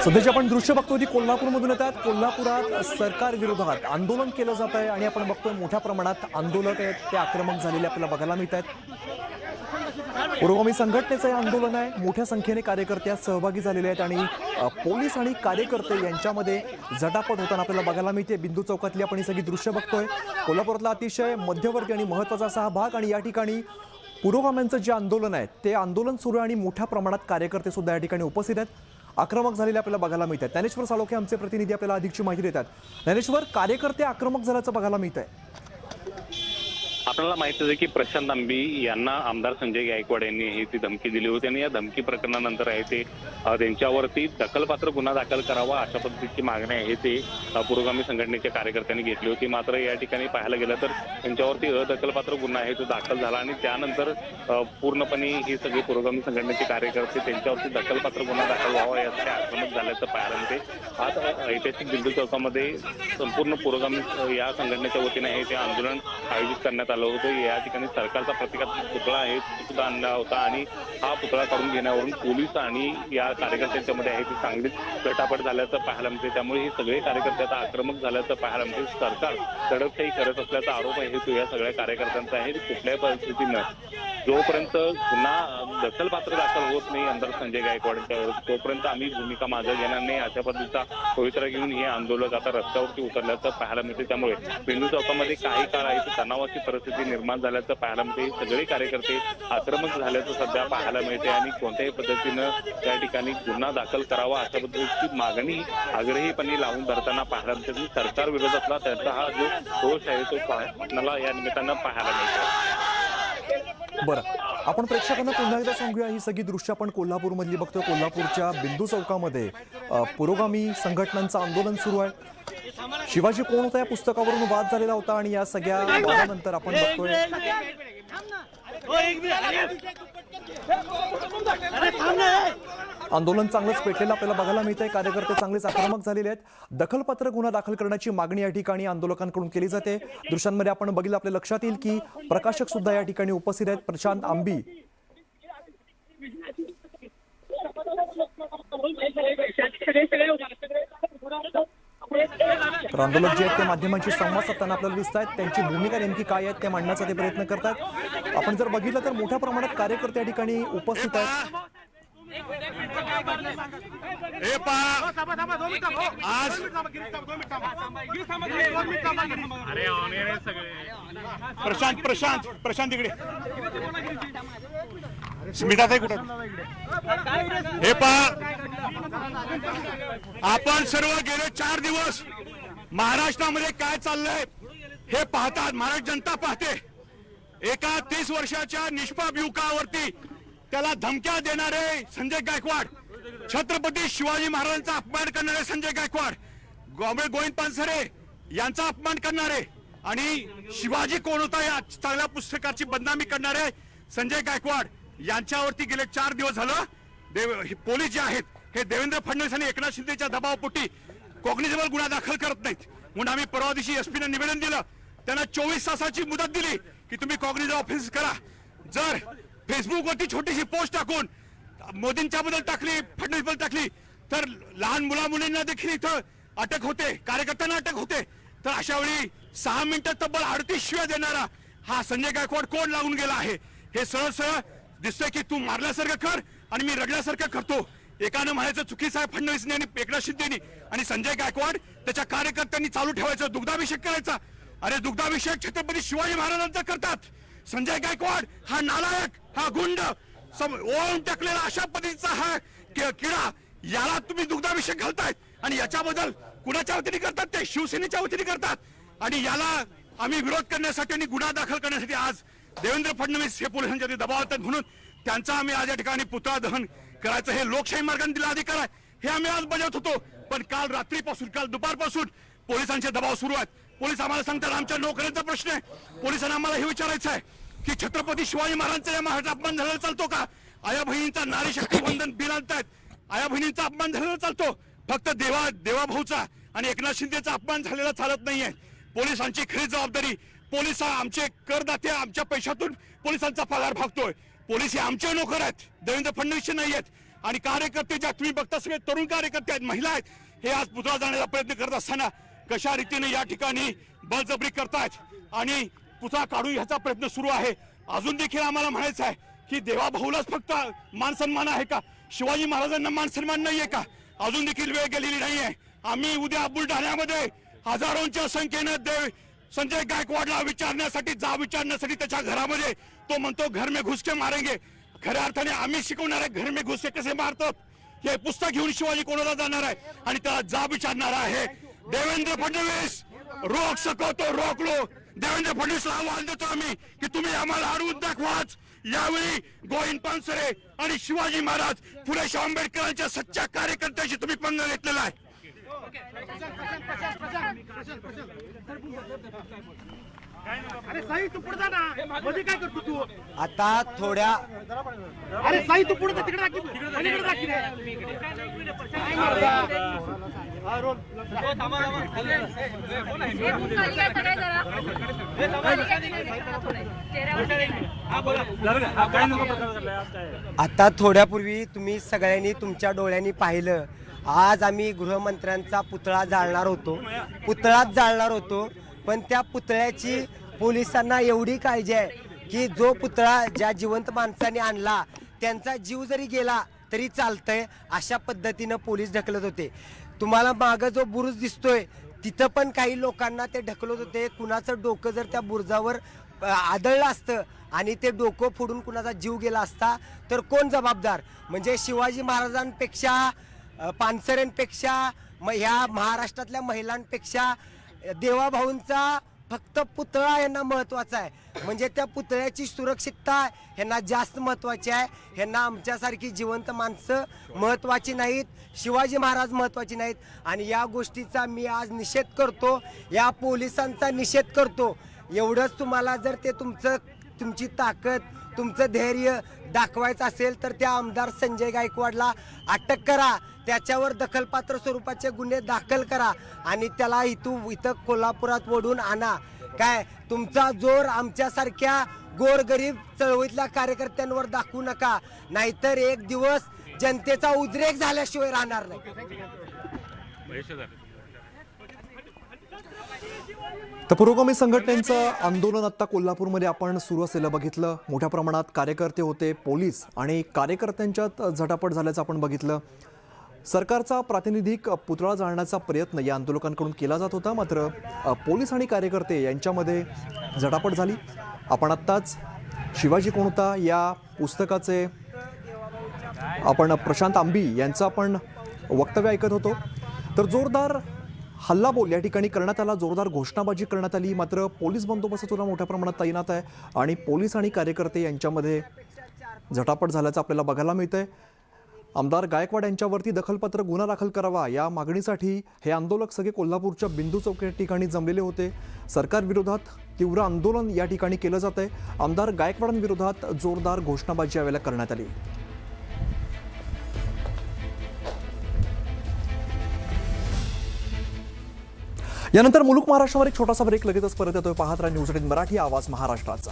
सध्याचे आपण दृश्य बघतोय ती कोल्हापूरमधून येतात। कोल्हापुरात सरकार विरोधात आंदोलन केलं जात आहे आणि आपण बघतोय मोठ्या प्रमाणात आंदोलक आहेत ते आक्रमक झालेले आपल्याला बघायला मिळत आहेत। पुरोगामी संघटनेचं हे आंदोलन आहे, मोठ्या संख्येने कार्यकर्ते यात सहभागी झालेले आहेत आणि पोलीस आणि कार्यकर्ते यांच्यामध्ये झटापट होताना आपल्याला बघायला मिळते। बिंदू चौकातली आपण ही सगळी दृश्य बघतोय। कोल्हापुरातला अतिशय मध्यवर्ती आणि महत्त्वाचा असा हा भाग आणि या ठिकाणी पुरोगाम्यांचं जे आंदोलन आहे ते आंदोलन सुरू आहे आणि मोठ्या प्रमाणात कार्यकर्ते सुद्धा या ठिकाणी उपस्थित आहेत, आक्रमक झालेले आपल्याला बघायला मिळतात। ज्ञानेश्वर साळोखे आमचे प्रतिनिधी आपल्याला अधिकची माहिती देतात। ज्ञानेश्वर, कार्यकर्ते आक्रमक झाल्याचं बघायला मिळत आहे। आपल्याला माहित आहे की प्रशांत आंबी यांना आमदार संजय गायकवाड यांनी ही ती धमकी दिली होती आणि या धमकी प्रकरणानंतर आहे ते त्यांच्यावरती दखलपात्र गुन्हा दाखल करावा अशा पद्धतीची मागणी आहे ते पुरोगामी संघटनेच्या कार्यकर्त्यांनी घेतली होती। मात्र या ठिकाणी पाहायला गेलं तर त्यांच्यावरती अदखलपात्र गुन्हा आहे तो दाखल झाला आणि त्यानंतर पूर्णपणे ही सगळी पुरोगामी संघटनेचे कार्यकर्ते त्यांच्यावरती दखलपात्र गुन्हा दाखल व्हावा यासाठी आक्रमक झाल्याचं पाहायला मिळते। आज ऐतिहासिक बिंदू चौकामध्ये संपूर्ण पुरोगामी या संघटनेच्या वतीने हे ते आंदोलन आयोजित करण्यात आलं होतं। या ठिकाणी सरकारचा प्रतिकात्मक पुतळा आहे सुद्धा आणला होता आणि हा पुतळा काढून घेण्यावरून पोलीस आणि या कार्यकर्त्यांच्या मध्ये आहे ती चांगलीच गटापट झाल्याचं पाहायला मिळते। त्यामुळे हे सगळे कार्यकर्ते आता आक्रमक झाल्याचं पाहायला मिळते। सरकार दडपशाही करत असल्याचा आरोप आहे तो या सगळ्या कार्यकर्त्यांचा आहे। कुठल्याही परिस्थितीनं जोपर्यंत पुन्हा दखलपात्र दाखल होत नाही आमदार संजय गायकवाड यांच्यावर तोपर्यंत आम्ही भूमिका मागे घेणार नाही अशा पद्धतीचा पवित्रा घेऊन हे आंदोलक आता रस्त्यावरती उतरल्याचं पाहायला मिळते। त्यामुळे बिंदू चौकामध्ये काही काळ आहे तणावाची परिस्थिती निर्माण झाल्याचं पाहायला मिळते। सगळे कार्यकर्ते आक्रमक झाल्याचं सध्या पाहायला मिळते आणि कोणत्याही पद्धतीनं त्या ठिकाणी गुन्हा दाखल करावा अशा पद्धतीची मागणी आग्रहीपणे लावून धरताना पाहायला मिळते। सरकार विरोधातला त्यांचा हा जो रोष आहे तो आपल्याला या निमित्तानं पाहायला मिळतो। बरं, आपण प्रेक्षकांना पुन्हा एकदा सांगूया ही सगळी दृश्य आपण कोल्हापूरमधली बघतोय। कोल्हापूरच्या बिंदू चौकामध्ये पुरोगामी संघटनांचं आंदोलन सुरू आहे। शिवाजी कोण होता या पुस्तकावरून वाद झालेला होता आणि या सगळ्या वादानंतर आपण बघतोय आंदोलन चांगलंच पेटलेलं आपल्याला बघायला मिळतंय। कार्यकर्ते चांगलेच आक्रमक झालेले आहेत। दखलपात्र गुन्हा दाखल करण्याची मागणी या ठिकाणी आंदोलकांकडून केली जाते। दृश्यांमध्ये आपण बघितलं आपल्या लक्षात येईल की प्रकाशक सुद्धा या ठिकाणी उपस्थित आहेत। प्रशांत आंबी तर आंदोलक जे आहेत ते माध्यमांशी संवाद साधताना आपल्याला दिसत आहेत। त्यांची भूमिका नेमकी काय आहे ते मांडण्याचा ते प्रयत्न करतात। आपण जर बघितलं तर मोठ्या प्रमाणात कार्यकर्ते या ठिकाणी उपस्थित आहेत। प्रशांत इकडे स्मिता ताई कुठे हे पहा, आपण सर्व गेले 4 दिवस महाराष्ट्रामध्ये काय चाललंय हे पाहतात। महाराष्ट्र जनता पाहते। एका 30 वर्षाच्या निष्पाप युवकावरती त्याला धमक्या देणारे संजय गायकवाड, छत्रपती शिवाजी महाराजांचा अपमान करणारे संजय गायकवाड, गोविंद पानसरे यांचा अपमान करणारे आणि शिवाजी कोण होता या चांगल्या पुस्तकाची बदनामी करणारे संजय गायकवाड यांच्यावरती गेले 4 दिवस झालं पोलीस जे आहेत हे देवेंद्र फडणवीस आणि एकनाथ शिंदेच्या दबावापोटी कॉग्निझेबल गुन्हा दाखल करत नाहीत। म्हणून आम्ही परवा दिवशी एसपीने निवेदन दिलं, त्यांना 24 तासाची मुदत दिली की तुम्ही कॉग्निझेबल ऑफेन्स करा। जर फेसबुकवरती छोटीशी पोस्ट टाकून मोदींच्या बद्दल टाकली, फडणवीस बद्दल टाकली तर लहान मुलांना देखील इथं अटक होते, कार्यकर्त्यांना अटक होते। तर अशा वेळी 6 मिनिटात तब्बल 38 शिव्या देणारा हा संजय गायकवाड कोण लागून गेला आहे हे सरळ सरळ दिसतंय की तू मारल्यासारखं कर आणि मी रडल्यासारखं करतो। एकानं म्हणायचं चुकीचं आहे फडणवीसने आणि एकनाथ शिंदेनी आणि संजय गायकवाड त्याच्या कार्यकर्त्यांनी चालू ठेवायचं दुग्धाभिषेक करायचा। अरे दुग्धाभिषेक छत्रपती शिवाजी महाराजांचा करतात। संजय गायकवाड हा नालायक, हा गुंड, ओळून टाकलेला अशा पद्धतीचा हा किडा, याला तुम्ही दुग्धाभिषेक घालतायत आणि याच्याबद्दल कुणाच्या वतीने करतात ते शिवसेनेच्या वतीने करतात आणि याला आम्ही विरोध करण्यासाठी आणि गुन्हा दाखल करण्यासाठी आज देवेंद्र फडणवीस हे पोलिसांच्या दबावात म्हणून त्यांचा आम्ही आज या ठिकाणी पुतळा दहन करायचं हे लोकशाही मार्गाने दिला अधिकार आहे हे आम्ही आज बजावत होतो। पण काल रात्रीपासून काल दुपारपासून पोलिसांचे दबाव सुरू आहेत। पोलीस आम्हाला सांगतात आमच्या नोकऱ्यांचा प्रश्न आहे। पोलिसांना आम्हाला हे विचारायचं आहे की छत्रपती शिवाजी महाराजांचा या महाराज अपमान झालेला चालतो का? आया बहिणींचा नारी शक्ती वंदन बिल आणतायत, आया बहिणींचा अपमान झालेला चालतो, फक्त देवाभाऊचा आणि एकनाथ शिंदेचा अपमान झालेला चालत नाहीये। पोलिसांची खरी जबाबदारी, पोलिस आमचे करदाते आमच्या पैशातून पोलिसांचा पगार भागतोय, पोलीस हे आमचे नोकर आहेत, देवेंद्र फडणवीस नाही आहेत. आणि कार्यकर्ते ज्या तुम्ही बघता सगळे तरुण कार्यकर्ते आहेत, महिला आहेत, हे आज पुतळा जाण्याचा प्रयत्न करत असताना कशा रीतीने या ठिकाणी बळजबरी करतायत आणि पुतळा काढू ह्याचा प्रयत्न सुरू आहे. अजून देखील आम्हाला म्हणायचं आहे की देवाभाऊलाच फक्त मान सन्मान आहे का, शिवाजी महाराजांना मान सन्मान नाहीये का? अजून देखील वेळ गेलेली नाहीये. आम्ही उद्या बुलढाण्यामध्ये हजारोंच्या संख्येनं संजय गायकवाडला विचारण्यासाठी त्याच्या घरामध्ये तो म्हणतो घर में घुस के मारेंगे. खऱ्या अर्थाने आम्ही शिकवणार आहे घर में घुस के कसे मारतात हे पुस्तक घेऊन शिवाजी कोणाला जाणार आहे आणि त्याला जाब विचारणार आहे. देवेंद्र फडणवीस रोक सको तो रोक लो. देवेंद्र फडणवीसला आव्हान देतो आम्ही की तुम्ही आम्हाला अडवून दाखवाच. यावेळी गोविंद पानसरे आणि शिवाजी महाराज फुले शाहू आंबेडकरांच्या सच्च्या कार्यकर्त्याशी तुम्ही पंगा घेतलेला आहे. अरे साई तू पुढे जा ना, मध्ये काय करतो तू? आता थोड्या अरे साई तू पुढे जा, तिकडे दाखव, तिकडे दाखव रे. आता थोड्यापूर्वी तुम्ही सगळ्यांनी तुमच्या डोळ्यांनी पाहिलं. आज आम्ही गृहमंत्र्यांचा पुतळा जाळणार होतो. पण त्या पुतळ्याची पोलिसांना एवढी काळजी आहे की जो पुतळा ज्या जिवंत माणसाने आणला त्यांचा जीव जरी गेला तरी चालतंय, अशा पद्धतीनं पोलीस ढकलत होते. तुम्हाला मागं जो बुरुज दिसतोय तिथं पण काही लोकांना ते ढकलत होते. कुणाचं डोकं जर त्या बुरुजावर आदळलं असतं आणि ते डोकं फोडून कुणाचा जीव गेला असता तर कोण जबाबदार? म्हणजे शिवाजी महाराजांपेक्षा, पानसरेंपेक्षा, ह्या महाराष्ट्रातल्या महिलांपेक्षा देवाभाऊंचा फक्त पुतळा यांना महत्वाचा आहे. म्हणजे त्या पुतळ्याची सुरक्षितता यांना जास्त महत्वाची आहे. यांना आमच्यासारखी जिवंत माणसं महत्वाची नाहीत, शिवाजी महाराज महत्वाची नाहीत. आणि या गोष्टीचा मी आज निषेध करतो, या पोलिसांचा निषेध करतो. एवढंच तुम्हाला जर ते तुमची ताकद, तुमचं धैर्य दाखवायचं असेल तर त्या आमदार संजय गायकवाडला अटक करा, त्याच्यावर दखलपात्र स्वरूपाचे गुन्हे दाखल करा आणि त्याला इथं कोल्हापुरात ओढून आणा. काय तुमचा जोर आमच्यासारख्या गोरगरीब चळवळीतल्या कार्यकर्त्यांवर दाखवू नका, नाहीतर एक दिवस जनतेचा उद्रेक झाल्याशिवाय राहणार नाही. तर पुरोगामी संघटनेचं आंदोलन आता कोल्हापूरमध्ये आपण सुरू असलेलं बघितलं. मोठ्या प्रमाणात कार्यकर्ते होते, पोलीस आणि कार्यकर्त्यांच्यात झटापट झाल्याचं आपण बघितलं. सरकारचा प्रातिनिधिक पुतळा जाळण्याचा प्रयत्न या आंदोलकांकडून केला जात होता, मात्र पोलीस आणि कार्यकर्ते यांच्यामध्ये झटापट झाली. आपण आत्ताच शिवाजी कोण होता या पुस्तकाचे आपण प्रशांत आंबी यांचं आपण वक्तव्य ऐकत होतो. तर जोरदार हल्लाबोल या ठिकाणी करण्यात आला, जोरदार घोषणाबाजी करण्यात आली. मात्र पोलीस बंदोबस्त तुला मोठ्या प्रमाणात तैनात आहे आणि पोलीस आणि कार्यकर्ते यांच्यामध्ये झटापट झाल्याचं आपल्याला बघायला मिळतंय. आमदार गायकवाड यांच्यावरती दखलपात्र गुन्हा दाखल करावा या मागणीसाठी हे आंदोलक सगळे कोल्हापूरच्या बिंदू चौक या ठिकाणी जमलेले होते. सरकारविरोधात तीव्र आंदोलन या ठिकाणी केलं जात आहे. आमदार गायकवाडांविरोधात जोरदार घोषणाबाजी यावेळेला करण्यात आली. यानंतर मुलुक महाराष्ट्रावर एक छोटासा ब्रेक, लगेचच परत येतोय. पाहत राहा न्यूज 18 मराठी, आवाज महाराष्ट्राचा.